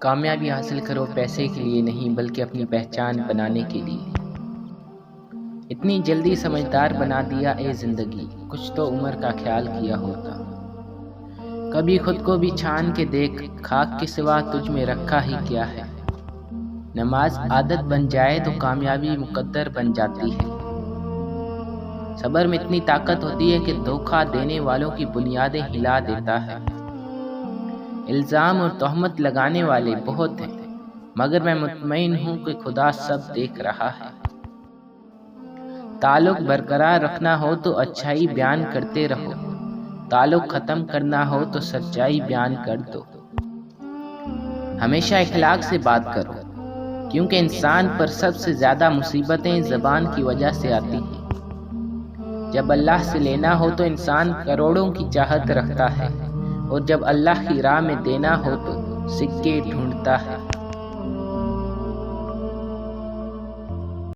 کامیابی حاصل کرو پیسے کے لیے نہیں بلکہ اپنی پہچان بنانے کے لیے۔ اتنی جلدی سمجھدار بنا دیا اے زندگی، کچھ تو عمر کا خیال کیا ہوتا۔ کبھی خود کو بھی چھان کے دیکھ، خاک کے سوا تجھ میں رکھا ہی کیا ہے۔ نماز عادت بن جائے تو کامیابی مقدر بن جاتی ہے۔ صبر میں اتنی طاقت ہوتی ہے کہ دھوکہ دینے والوں کی بنیادیں ہلا دیتا ہے۔ الزام اور تہمت لگانے والے بہت ہیں، مگر میں مطمئن ہوں کہ خدا سب دیکھ رہا ہے۔ تعلق برقرار رکھنا ہو تو اچھائی بیان کرتے رہو، تعلق ختم کرنا ہو تو سچائی بیان کر دو۔ ہمیشہ اخلاق سے بات کرو، کیونکہ انسان پر سب سے زیادہ مصیبتیں زبان کی وجہ سے آتی ہیں۔ جب اللہ سے لینا ہو تو انسان کروڑوں کی چاہت رکھتا ہے، اور جب اللہ کی راہ میں دینا ہو تو سکے ڈھونڈتا ہے۔